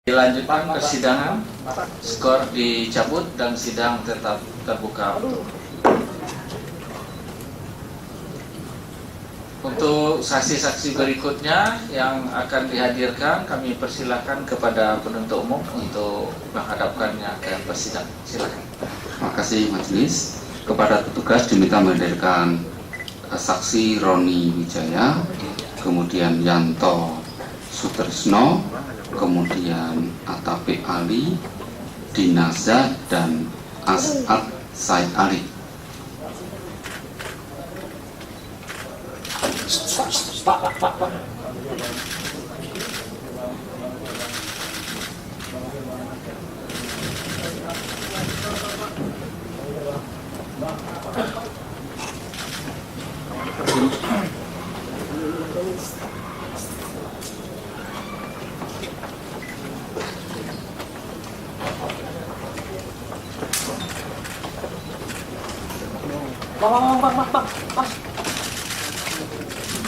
Dilanjutkan persidangan, skor dicabut dan sidang tetap terbuka. Untuk saksi-saksi berikutnya yang akan dihadirkan, kami persilakan kepada penuntut umum untuk menghadapkannya ke persidangan. Silakan. Terima kasih majelis. Kepada petugas diminta menghadirkan saksi Roni Wijaya, kemudian Yanto Sutrisno, kemudian Atape Ali, Dinaza, dan As'ad Said Ali. Pak.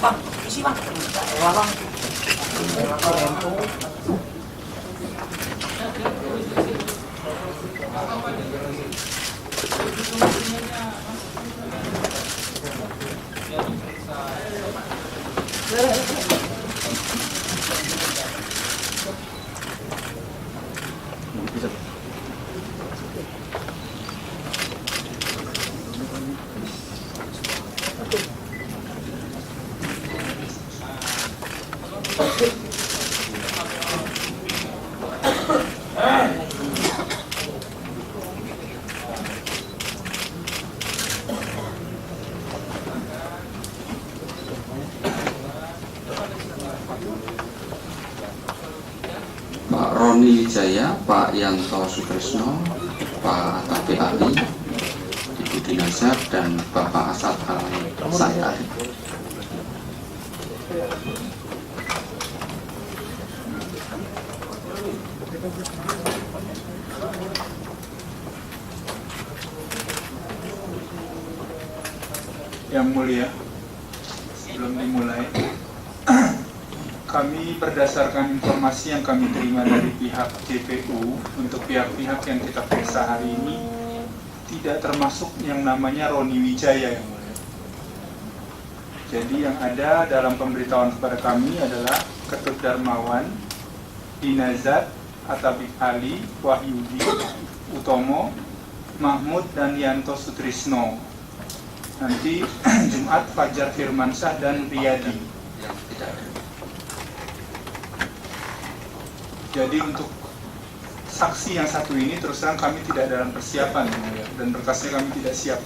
Bang, isi bang. Bang. Pak Roni Wijaya, Pak Yanto Sutrisno, Pak Atape Ali, Ibu Dinaza, dan Bapak As'ad Said Ali. Yang mulia, sebelum dimulai, kami berdasarkan informasi yang kami terima dari pihak JPU, untuk pihak-pihak yang kita periksa hari ini tidak termasuk yang namanya Roni Wijaya, yang mulia. Jadi yang ada dalam pemberitahuan kepada kami adalah Ketut Darmawan, Dinazat, Atape Ali, Wahyudi, Utomo, Mahmud, dan Yanto Sutrisno. Nanti Jumat Fajar Firmansyah dan Riyadi. Yang tidak ada. Jadi untuk saksi yang satu ini terus terang kami tidak dalam persiapan dan berkasnya kami tidak siap.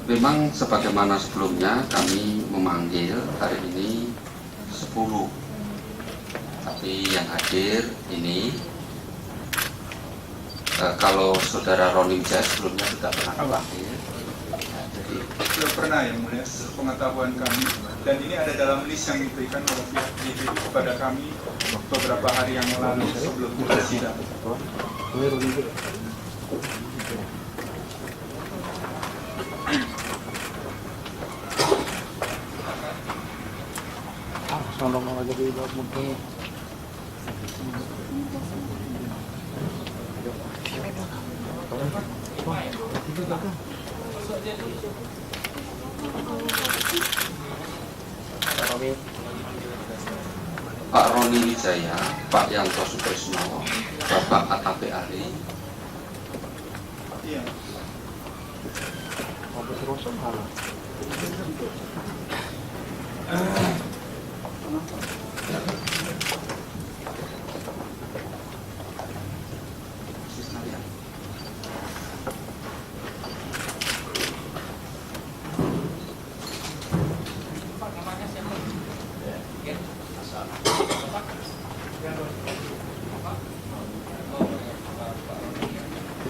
Memang sebagaimana sebelumnya kami memanggil hari ini 10, tapi yang hadir ini kalau saudara Roni Wijaya sebelumnya tidak pernah dipanggil. Jadi Belum pernah, yang mulia, pengetahuan kami. Dan ini ada dalam list yang diberikan oleh pihak JPU kepada kami beberapa hari yang lalu sebelum kita sidang. Tolong aja di buat mungkin. Pak Roni Wijaya, Pak Yanto Sutrisno, Bapak Atape Ali. Iya. Mau terus malah.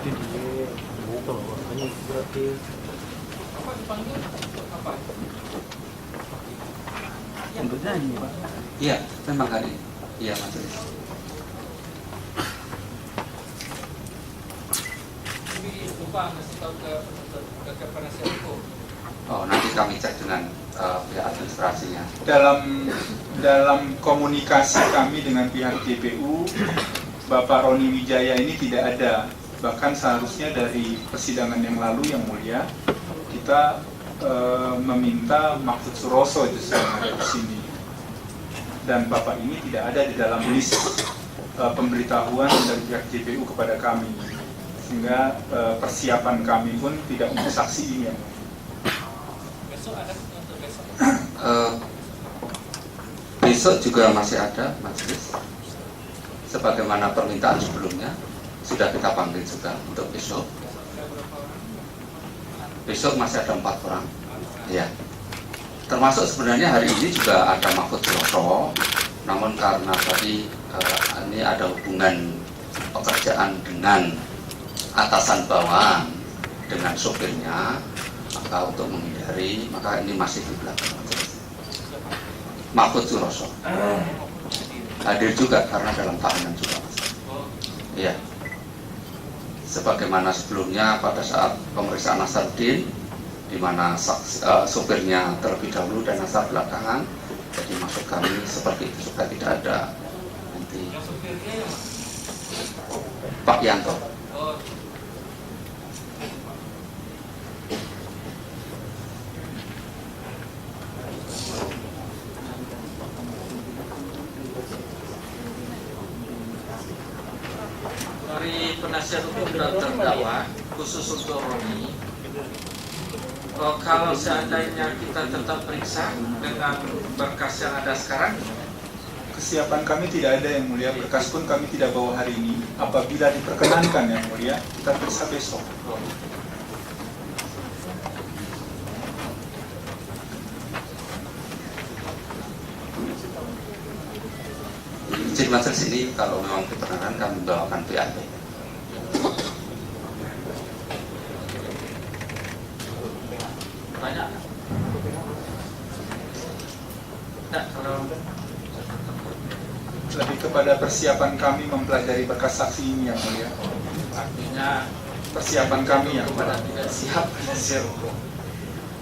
Jadi dia buka makanya berarti untuk nyanyi Pak. Iya, memang hari ini. Iya, majelis. Lupa ngasih tahu ke penasihat hukum. Oh, nanti kami cek dengan pihak administrasinya. Dalam komunikasi kami dengan pihak JPU, Bapak Roni Wijaya ini tidak ada. Bahkan seharusnya dari persidangan yang lalu yang mulia, kita meminta Mahfud Suroso justru yang di sini. Dan Bapak ini tidak ada di dalam list pemberitahuan dari pihak JPU kepada kami. Sehingga persiapan kami pun tidak untuk saksi ini yang mulia. Besok juga masih ada majelis sebagaimana permintaan sebelumnya, sudah kita panggil juga untuk besok. Besok masih ada 4 orang ya, termasuk sebenarnya hari ini juga ada Mahfud Suroso, namun karena tadi ini ada hubungan pekerjaan dengan atasan bawahan dengan sopirnya, maka untuk menghindari, maka ini masih di belakang majelis. Mahfud Suroso hadir juga karena dalam tahanan juga, ya. Sebagaimana sebelumnya pada saat pemeriksaan Nasruddin, di mana sopirnya terlebih dahulu dan Nasar belakangan, jadi maksud kami seperti itu supaya tidak ada nanti Pak Yanto. Dari penasihat hukum dan terdakwa khusus untuk Roni, kalau seandainya kita tetap periksa dengan berkas yang ada sekarang, Kesiapan kami tidak ada yang mulia, berkas pun kami tidak bawa hari ini. Apabila diperkenankan yang mulia, kita periksa besok. Izin majelis ini kalau memang diperkenankan kami bawakan PAP. banyak. Nah, kalau Lebih kepada persiapan kami mempelajari berkas saksi ini yang mulia. artinya Persiapan kami yang pada tidak siap penasihat hukum.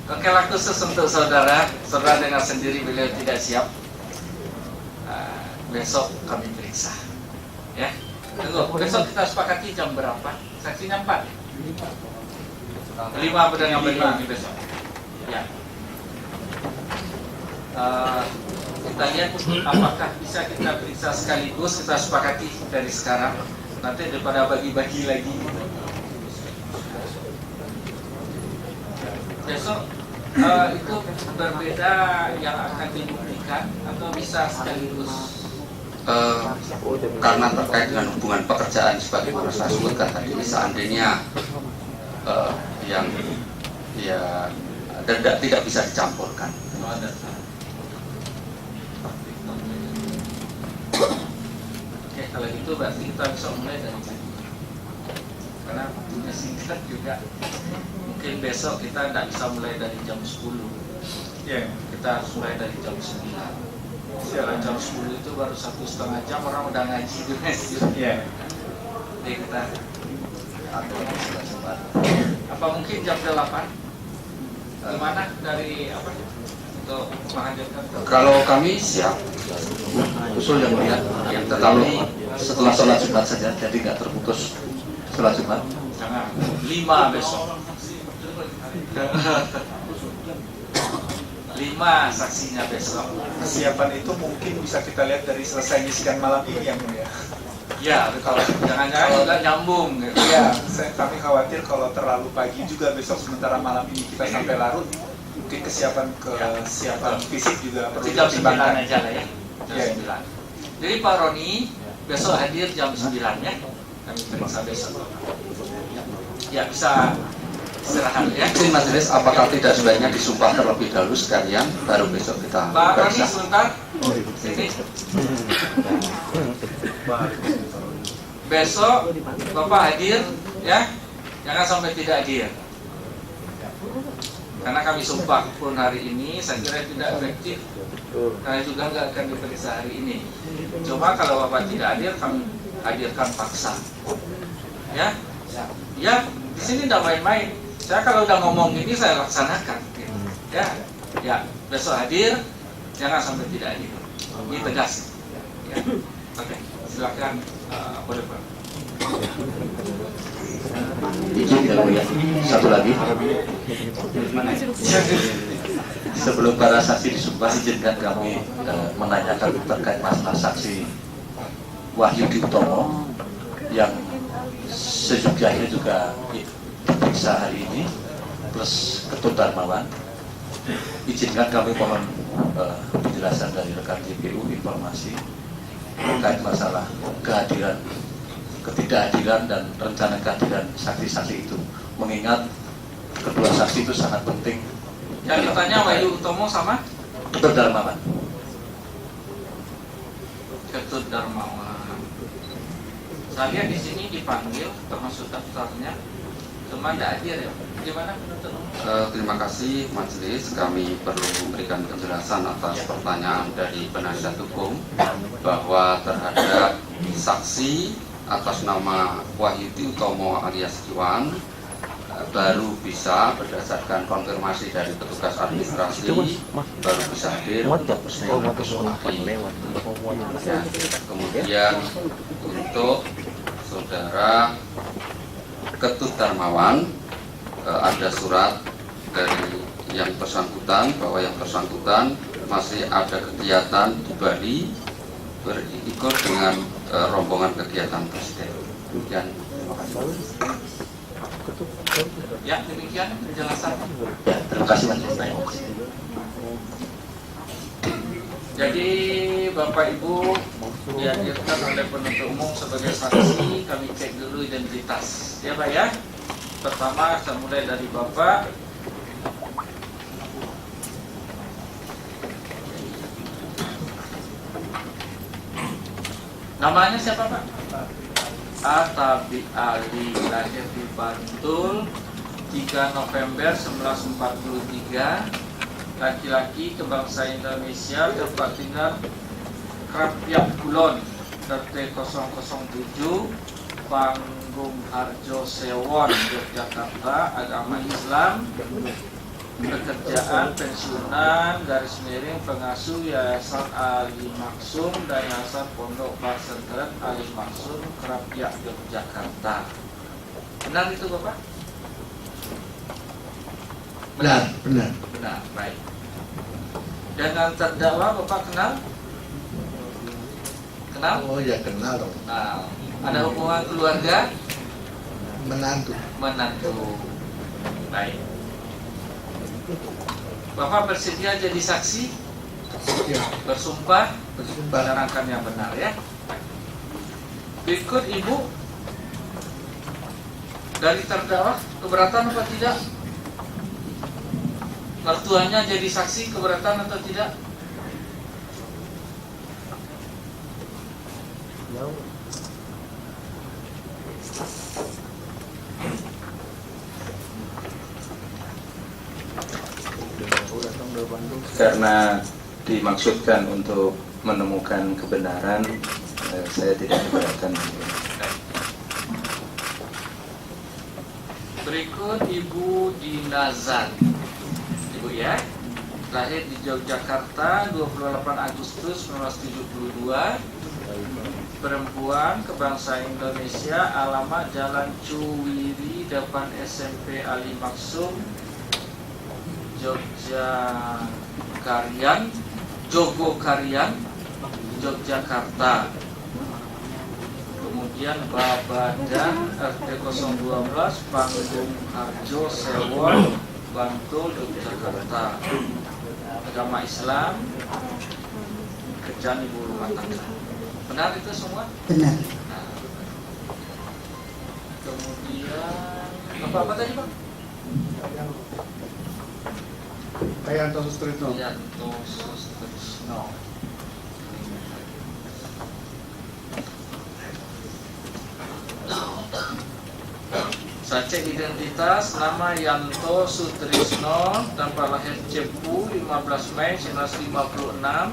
Oke lah, khusus untuk saudara dengar sendiri beliau tidak siap. Besok kami periksa, ya. Tunggu, besok kita sepakati jam berapa? Saksinya 4. 5 pedang yang bagi besok. Ya. Kita lihat apakah bisa kita periksa sekaligus, kita sepakati dari sekarang. Nanti daripada bagi-bagi lagi. Besok itu berbeda yang akan dibuktikan atau bisa sekaligus? Karena terkait dengan hubungan pekerjaan sebagaimana saya sebutkan tadi, seandainya yang ya tidak bisa dicampurkan. Oke, kalau gitu berarti kita bisa mulai dari pagi. Karena waktunya singkat juga. Mungkin besok kita tidak bisa mulai dari jam 10. Ya. Kita harus mulai dari jam 9. Kalau jam 10 itu baru 1,5 jam orang udah ngaji di masjid. Ya. Jadi kita atur cepat. Apa mungkin jam 8? Gimana dari apa untuk menghadirkan? Kalau kami siap usul yang mulia, yang tetapi setelah sholat Jumat saja, jadi nggak terputus sholat Jumat. Jangan 5 besok. 5 saksinya besok. Kesiapan itu mungkin bisa kita lihat dari selesainya sidang malam ini yang mulia. Ya, betul. Jangan-jangan juga nyambung gitu. Ya, kami khawatir kalau terlalu pagi juga besok sementara malam ini kita sampai larut, mungkin kesiapan fisik juga perlu Jam 9 dipertimbangkan. aja lah ya. Jam Ya. 9. Jadi Pak Roni besok hadir jam 9 ya. Kami periksa besok. Ya, bisa istirahat ya. Izin majelis, apakah tidak sebaiknya disumpah terlebih dahulu sekalian, baru besok kita Pak Roni periksa. sebentar. Sini. Besok Bapak hadir ya. Jangan sampai tidak hadir. Karena kami sumpah pun hari ini saya kira tidak efektif. Karena juga nggak akan diperiksa hari ini. Cuma kalau Bapak tidak hadir, kami hadirkan paksa. Ya, ya di sini tidak main-main. Saya kalau udah ngomong ini saya laksanakan. Gitu. Ya, besok hadir, jangan sampai tidak hadir. Ini tegas. Ya. Oke, silakan boleh Pak. Izin ya, Bu, ya. Satu lagi. Sebelum para saksi disumpah, izinkan kami menanyakan terkait masalah saksi Wahyudi Utomo yang sejujurnya juga diperiksa hari ini, plus Ketut Darmawan. Izinkan kami mohon penjelasan dari rekan JPU informasi terkait masalah kehadiran, ketidakhadiran dan rencana kehadiran saksi-saksi itu, mengingat kedua saksi itu sangat penting. Yang ditanya Wahyu Utomo sama Ketut Darmawan. Ketut Darmawan. Saya di sini dipanggil termasuk daftarnya, cuma tidak hadir ya. Gimana penuntut umum? Terima kasih majelis, kami perlu memberikan penjelasan atas pertanyaan dari penasihat hukum bahwa terhadap saksi atas nama Wahyudi Utomo alias Iwan baru bisa berdasarkan konfirmasi dari petugas administrasi baru bisa hadir untuk ya. Kemudian untuk saudara Ketut Darmawan ada surat dari yang bersangkutan bahwa yang bersangkutan masih ada kegiatan di Bali berikut dengan rombongan kegiatan presiden. Demikian, terima kasih. Ya, demikian penjelasan. Ya, terima kasih majelis. Jadi Bapak Ibu dihadirkan oleh penuntut umum sebagai saksi, kami cek dulu identitas. Ya Pak ya. Pertama saya mulai dari Bapak. Namanya siapa Pak? Atabi Ali, lahir di Bantul 3 November 1943, laki-laki, kebangsaan Indonesia, tempat tinggal Krapyak Kulon, RT 007, Panggung Harjo Sewon, Yogyakarta, agama Islam, pekerjaan pensiunan, garis miring pengasuh Yayasan Ali Maksum dan Yayasan Pondok Pesantren Ali Maksum, Krapyak, Yogyakarta. Benar itu Bapak? Benar. Benar, baik. Dengan terdakwa Bapak kenal? Kenal? Oh ya kenal dong. Nah, ada hubungan keluarga? Menantu. Menantu. Baik. Bapak bersedia jadi saksi? Ya. Bersumpah? Bersumpah. Menerangkan yang benar ya. Berikut Ibu dari terdakwa keberatan atau tidak? Mertuanya jadi saksi keberatan atau tidak? Karena dimaksudkan untuk menemukan kebenaran, saya tidak keberatan. Berikut Ibu Dinazan. Ibu ya, lahir di Yogyakarta 28 Agustus 1972, perempuan, kebangsaan Indonesia, alamat Jalan Cuwiri, depan SMP Ali Maksum, Jogokarian, Yogyakarta. Kemudian Babadan, RT 012, Panggung Harjo Sewon, Bantul, Yogyakarta. Agama Islam, kerjaan ibu rumah tangga. Benar itu semua? Benar. Nah. Kemudian apa tadi Pak? Kayanto Sustrisno. Yanto Sustrisno. Saya cek identitas, nama Yanto Sutrisno, tempat lahir Cepu 15 Mei 1956,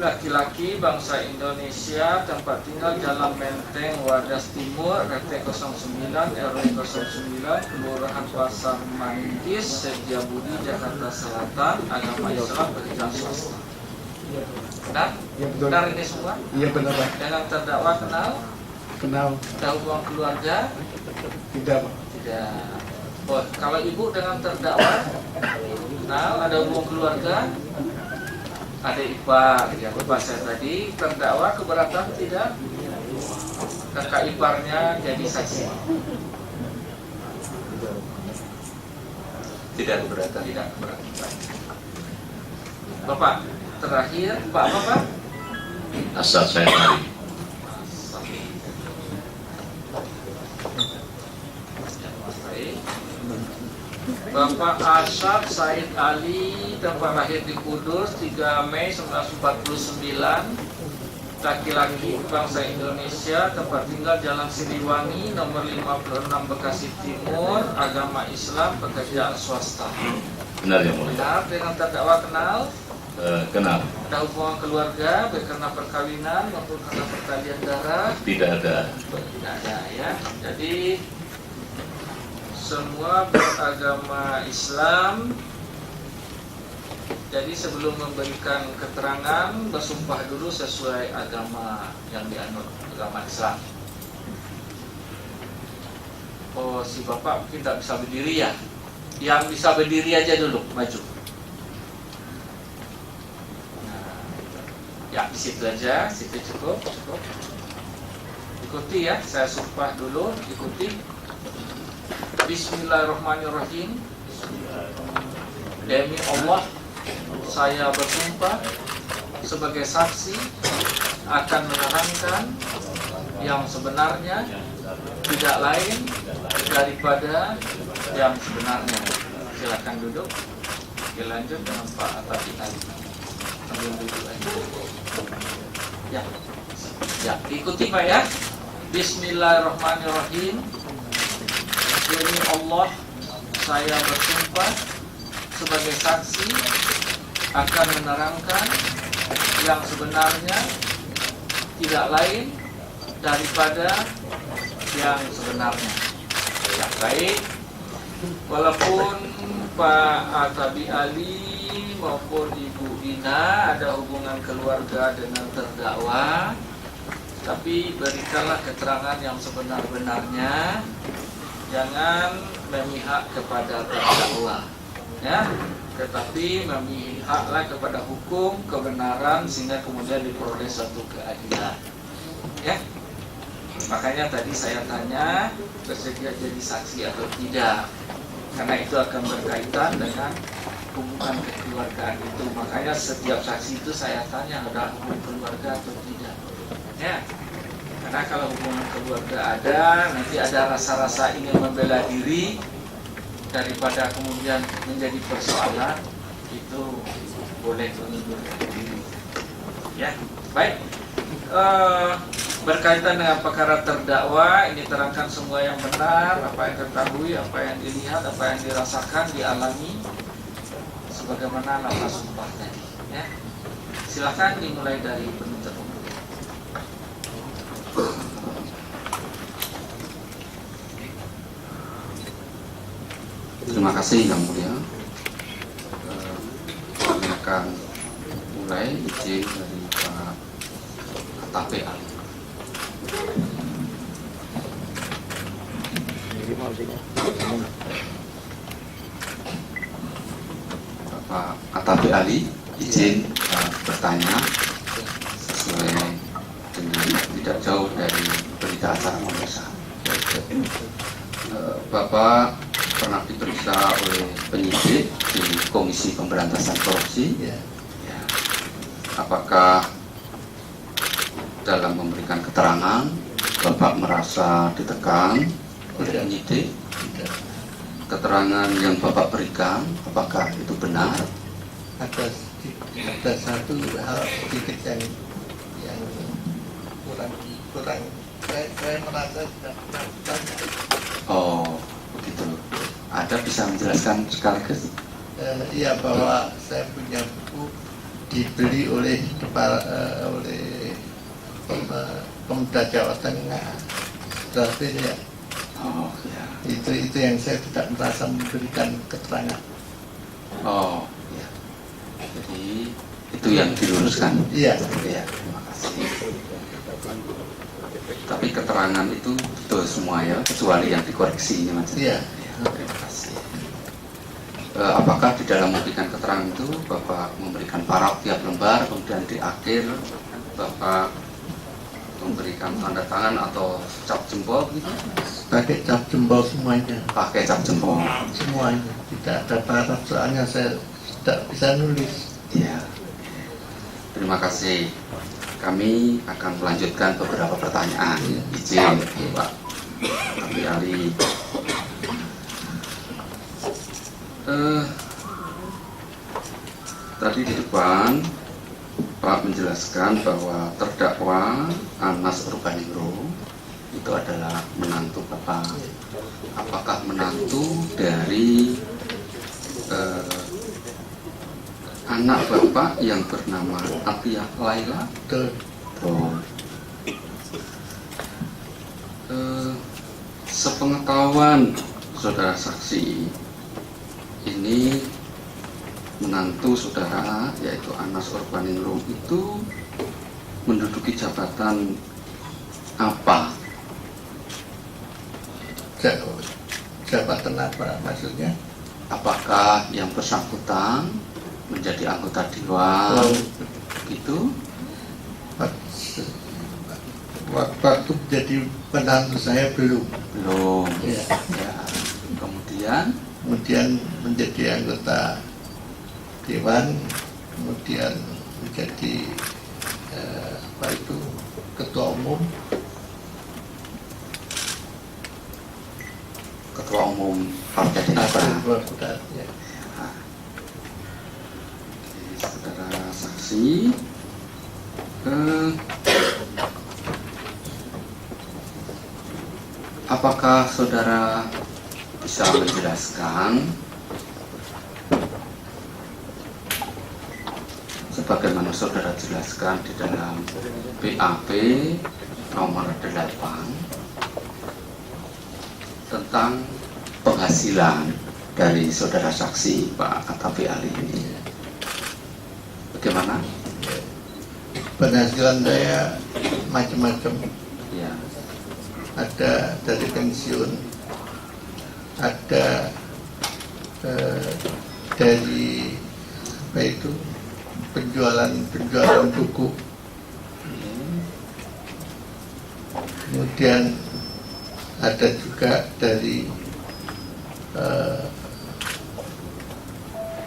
laki-laki bangsa Indonesia, tempat tinggal Jalan Menteng, Wadas Timur, RT 09, RW 09, Kelurahan Pasar Manggis, Setiabudi, Jakarta Selatan, agama Islam, pekerjaan swasta. Benar? Iya betul. Benar ini semua? Iya benar Pak. Dengan terdakwa kenal? Kenal? Ada hubungan keluarga? Tidak Pak. Tidak. Oh, kalau ibu dengan terdakwa kenal, ada hubungan keluarga? Ada ipar, ya lupa saya tadi. Terdakwa keberatan tidak? Kakak iparnya jadi saksi. Tidak keberatan. Tidak keberatan. Bapak, terakhir Pak Bapak. Asal saya tarik. Bapak Asyad Said Ali, tempat lahir di Kudus, 3 Mei 1949, laki-laki bangsa Indonesia, tempat tinggal Jalan Siliwangi, nomor 56 Bekasi Timur, agama Islam, pekerjaan swasta. Benar yang mulia. Benar, dengan terdakwa kenal? Kenal. Ada hubungan keluarga, baik karena perkawinan maupun karena pertalian darah? Tidak ada. Tidak ada ya. Jadi semua beragama Islam. Jadi sebelum memberikan keterangan, bersumpah dulu sesuai agama yang dianut, agama Islam. Oh, si bapak mungkin tidak bisa berdiri ya. Yang bisa berdiri aja dulu, maju. Nah, ya di situ aja, situ cukup. Ikuti ya, saya sumpah dulu, ikuti. Bismillahirrahmanirrahim. Demi Allah, saya bersumpah sebagai saksi akan menerangkan yang sebenarnya, tidak lain daripada yang sebenarnya. Silakan duduk. Oke, lanjut dengan Pak Atabi Ali. Sambil duduk aja. Ya, ikuti Pak ya. Bismillahirrahmanirrahim. Demi Allah, saya bersumpah sebagai saksi akan menerangkan yang sebenarnya, tidak lain daripada yang sebenarnya. Ya, baik. Walaupun Pak Atabi Ali maupun Ibu Ina ada hubungan keluarga dengan terdakwa, tapi berikanlah keterangan yang sebenar-benarnya. Jangan memihak kepada terdakwa, ya, tetapi memihaklah kepada hukum, kebenaran, sehingga kemudian diperoleh suatu keadilan, ya. Makanya tadi saya tanya bersedia jadi saksi atau tidak, karena itu akan berkaitan dengan hubungan kekeluargaan itu. Makanya setiap saksi itu saya tanya ada hubungan keluarga atau tidak, ya. Karena kalau hubungan keluarga ada, nanti ada rasa-rasa ingin membela diri daripada kemudian menjadi persoalan, itu boleh mengundurkan diri. Ya, baik. Berkaitan dengan perkara terdakwa, ini terangkan semua yang benar, apa yang diketahui, apa yang dilihat, apa yang dirasakan, dialami, sebagaimana lafaz sumpah tadi. Ya, silakan dimulai dari penuntut umum. Terima kasih Yang Mulia. Kami akan mulai izin dari Pak Atabi Ali. Jadi maksudnya. Pak Atabi Ali, izin bertanya sesuai dengan tidak jauh dari berita acara pemeriksaan. Bapak pernah diperiksa oleh penyidik di Komisi Pemberantasan Korupsi. Ya. Apakah dalam memberikan keterangan Bapak merasa ditekan oleh penyidik? Keterangan yang Bapak berikan, apakah itu benar? Ada satu hal sedikit yang kurang saya merasa tidak pernah. Oh, begitu. Ada bisa menjelaskan sekaligus? Iya, bahwa saya punya buku dibeli oleh oleh Pemuda Jawa Tengah. Tapi ya, Oh ya. itu yang saya tidak merasa memberikan keterangan. Oh ya. Jadi itu yang diluruskan. Iya. Ya, terima kasih. Tapi keterangan itu betul semua ya, kecuali yang dikoreksi ini Mas. Iya. Ya, terima kasih. Apakah di dalam memberikan keterangan itu Bapak memberikan paraf tiap lembar, kemudian di akhir Bapak memberikan tanda tangan atau cap jempol gitu? Pakai cap jempol semuanya. Pakai cap jempol. Semuanya. Tidak ada paraf, soalnya saya tidak bisa nulis. Ya. Terima kasih. Kami akan melanjutkan beberapa pertanyaan. Izin, Pak Tapi Ali. Tadi di depan Pak menjelaskan bahwa terdakwa Anas Urbaningrum itu adalah menantu Bapak. Apakah menantu dari anak Bapak yang bernama Atiyah Laila? Betul. Oh. Sepengetahuan saudara saksi, ini menantu saudara yaitu Anas Urbaningrum itu menduduki jabatan apa? Jabatan apa maksudnya? Apakah yang bersangkutan menjadi anggota dewan gitu? Waktu jadi menantu saya belum. Ya. Kemudian menjadi anggota dewan, kemudian menjadi ketua umum Partai Demokrat. Ya. Saudara saksi, apakah saudara bisa menjelaskan sebagaimana saudara jelaskan di dalam BAP nomor 8 tentang penghasilan dari saudara saksi Pak Atafi Ali ini? Bagaimana? Penghasilan saya macam-macam. Ya. Ada dari pensiun, ada dari penjualan buku, kemudian ada juga dari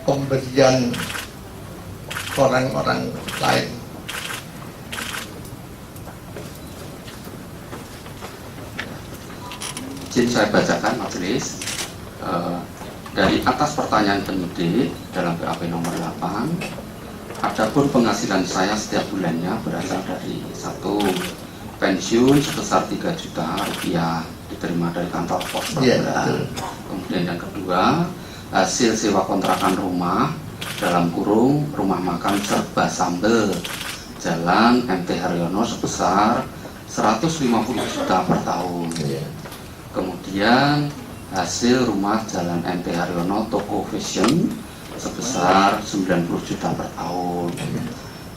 pemberian orang-orang lain. Izin saya bacakan majelis. Dari atas pertanyaan penyidik dalam BAP nomor 8, adapun penghasilan saya setiap bulannya berasal dari 1. Pensiun sebesar 3 juta rupiah diterima dari kantor pos per bulan. Kemudian yang kedua, hasil sewa kontrakan rumah dalam kurung rumah makan Serba Sambel Jalan MT Haryono sebesar 150 juta per tahun. Kemudian hasil rumah Jalan MT Haryono Toko Fashion sebesar 90 juta per tahun.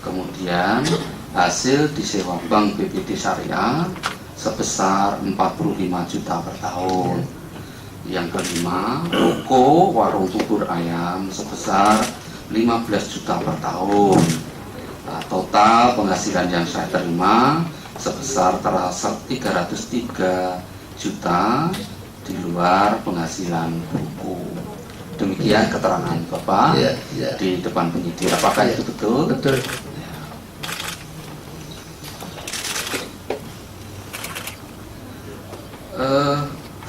Kemudian hasil disewa Bank BPD Syariah sebesar 45 juta per tahun. Yang kelima, toko warung bubur ayam sebesar 15 juta per tahun. Nah, total penghasilan yang saya terima sebesar 303 juta di luar penghasilan buku. Demikian keterangan Bapak di depan penyidik. Apakah itu betul? Betul.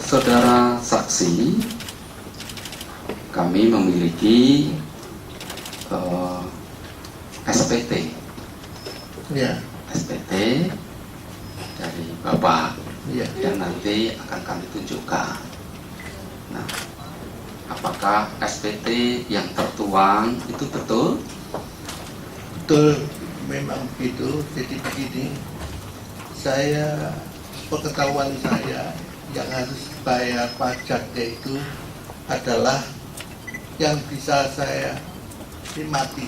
Saudara saksi, kami memiliki SPT. SPT dari Bapak yang nanti akan kami tunjukkan. Nah, apakah SPT yang tertuang itu betul? betul memang begitu. Jadi begini, saya pengetahuan saya yang harus bayar pajaknya itu adalah yang bisa saya nikmati.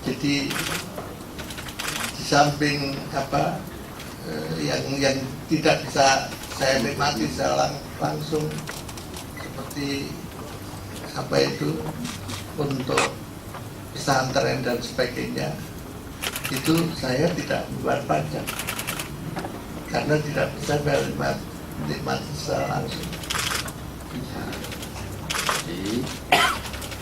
Jadi di samping yang tidak bisa saya nikmati secara langsung seperti untuk pesantren dan sebagainya, itu saya tidak membayar pajak karena tidak bisa menikmati secara langsung. Ya. Jadi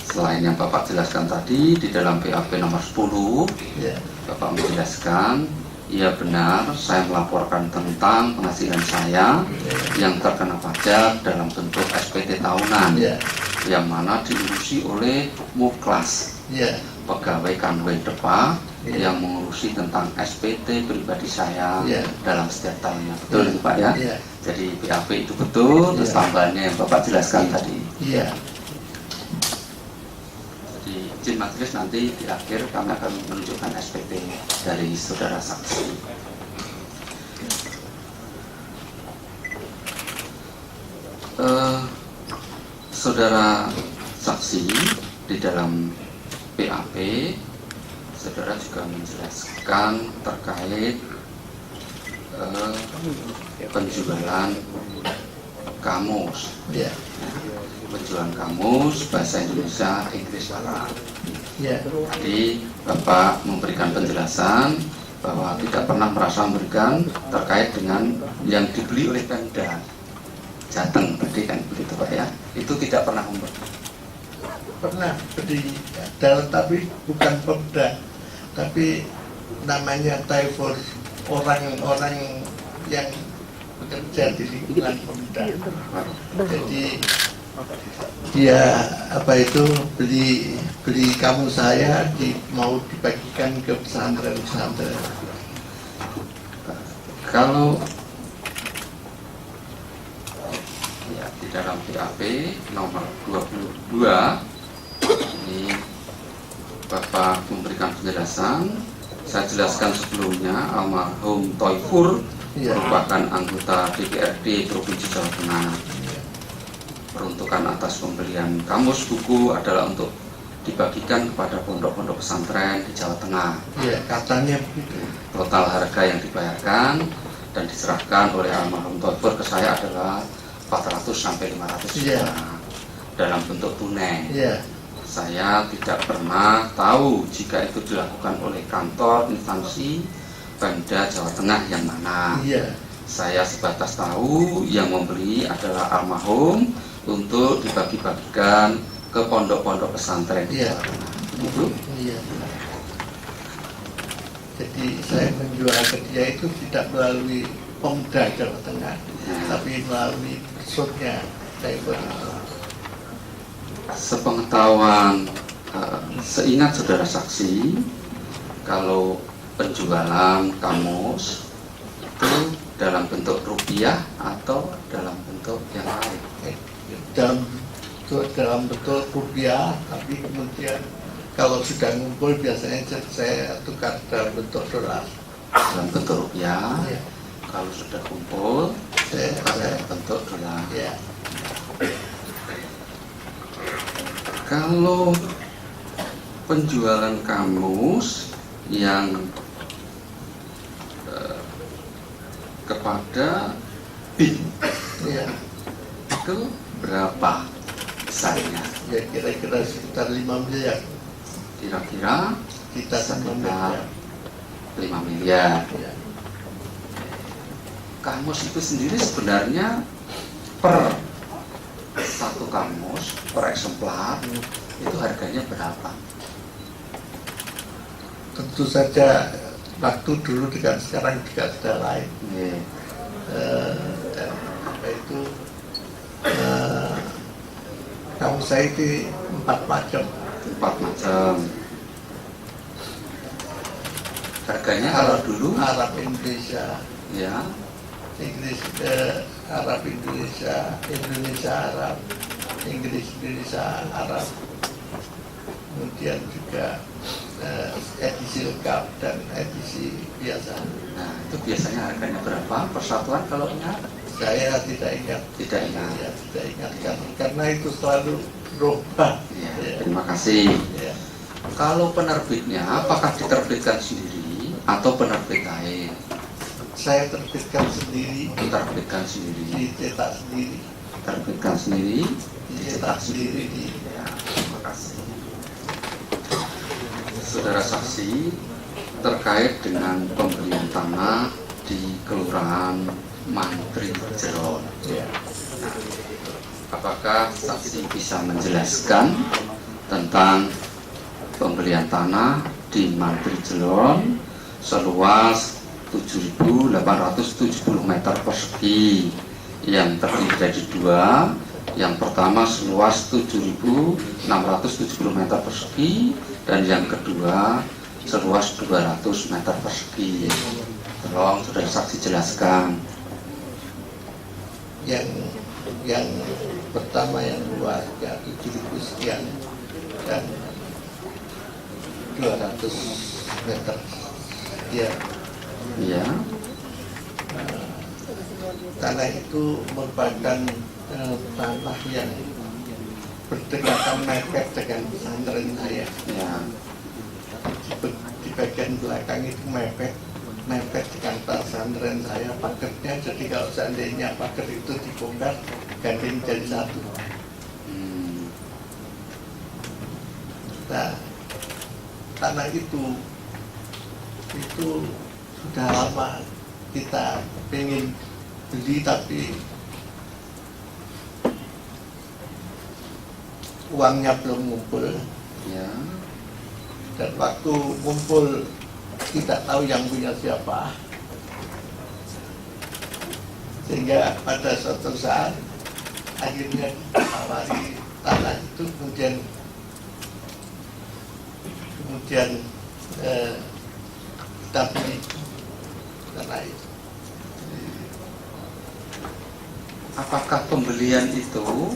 selain yang Bapak jelaskan tadi di dalam BAP nomor 10, Ya, Bapak menjelaskan, iya benar, saya melaporkan tentang penghasilan saya yang terkena pajak dalam bentuk SPT tahunan, ya, yang mana diurusi oleh Muklas, ya, pegawai Kanwil Depa, Ya. yang mengurusi tentang SPT pribadi saya Ya. dalam setiap tahunnya. Betul itu Pak ya? Ya. Jadi BAP itu betul, terus Ya. tambahannya yang Bapak jelaskan tadi. iya. Jadi izin majelis nanti di akhir kami akan menunjukkan SPT dari saudara saksi. Saudara saksi di dalam BAP, saudara juga menjelaskan terkait penjualan kamus, Ya, penjualan kamus bahasa Indonesia, Inggris, Arab. ya, Jadi Bapak memberikan penjelasan bahwa tidak pernah merasa memberikan terkait dengan yang dibeli oleh Pemda Jateng tadi kan begitu Pak ya. Itu tidak pernah memberi. pernah beli dalam, tapi bukan Pemda, tapi namanya Taifor, orang-orang yang bekerja di lingkungan Pemda. Jadi dia beli kamu saya mau dibagikan ke pesantren-pesantren. Kalau ya di dalam BAP nomor 22 ini Bapak memberikan penjelasan. Saya jelaskan sebelumnya, almarhum Toifur Ya. merupakan anggota DPRD Provinsi Jawa Tengah. Peruntukan atas pembelian kamus buku adalah untuk dibagikan kepada pondok-pondok pesantren di Jawa Tengah. Ya, katanya begitu. Total harga yang dibayarkan dan diserahkan oleh almarhum Toifur ke saya adalah 400 sampai 500 juta Iya. dalam bentuk tunai. Ya, Saya tidak pernah tahu jika itu dilakukan oleh kantor instansi Pemda Jawa Tengah yang mana. iya, Saya sebatas tahu yang membeli adalah almarhum untuk dibagi-bagikan ke pondok-pondok pesantren di Iya. Jawa Tengah. Begitu? iya. Jadi saya menjual ke dia itu tidak melalui Pemda Jawa Tengah, tapi melalui personnya Taifor. Sepengetahuan, seingat saudara saksi, kalau penjualan kamus itu dalam bentuk rupiah atau dalam bentuk yang lain? Dalam bentuk rupiah, tapi kemudian kalau sudah ngumpul biasanya saya tukar dalam bentuk dolar. Dalam bentuk rupiah. Ya, Kalau sudah kumpul, saya, pakai bentuk dolar. ya, Kalau penjualan kamus yang kepada BIN ya, itu berapa besarnya? ya kira-kira sekitar 5 miliar. Kira-kira Kita sama sekitar miliar. 5 miliar. Ya. Kamus itu sendiri sebenarnya per satu kamus, per eksemplar, itu harganya berapa? Tentu saja waktu dulu dengan sekarang juga sudah lain. Nih, Dan kamu saya itu 4 macam. 4 macam. Harganya kalau dulu, Arab Indonesia, ya, Inggris Arab Indonesia, Indonesia Arab, Inggris Indonesia Arab. kemudian juga edisi lengkap dan edisi biasa. Nah, itu biasanya harganya berapa per satuan kalau ingat? Saya tidak ingat, Tidak ingat. ya, tidak ingat karena itu selalu berubah. Ya, Ya. terima kasih. Ya. Kalau penerbitnya, apakah diterbitkan sendiri atau penerbit lain? Saya terbitkan sendiri, Diterbitkan sendiri, dicetak sendiri, terbitkan sendiri, dicetak sendiri di Ya, terima kasih. Saudara saksi, terkait dengan pembelian tanah di Kelurahan Mantri Jeron, ya. apakah saksi bisa menjelaskan tentang pembelian tanah di Mantri Jeron seluas 7.870 meter persegi yang terdiri dari dua. Yang pertama seluas 7.670 meter persegi dan yang kedua seluas 200 meter persegi. Tolong saudara saksi jelaskan. Yang pertama yang luas ya 7.000 sekian dan 200 meter ya. Ya, Tanah itu merupakan tanah yang berdekatan mepet dengan pesantren saya. ya, Di bagian belakang itu mepet dengan pesantren saya pagernya. Jadi kalau seandainya pager itu dibongkar gandeng jadi satu. hmm, Nah, tanah itu sudah lama kita pengen beli tapi uangnya belum ngumpul, ya, dan waktu ngumpul tidak tahu yang punya siapa, sehingga pada suatu saat akhirnya ditawari tanah itu, kemudian kita beli tanah itu. apakah pembelian itu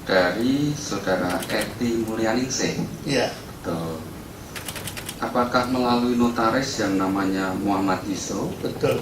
dari saudara Eti Mulyaningsih? Ya, Betul. Apakah melalui notaris yang namanya Muhammad Yusuf? betul.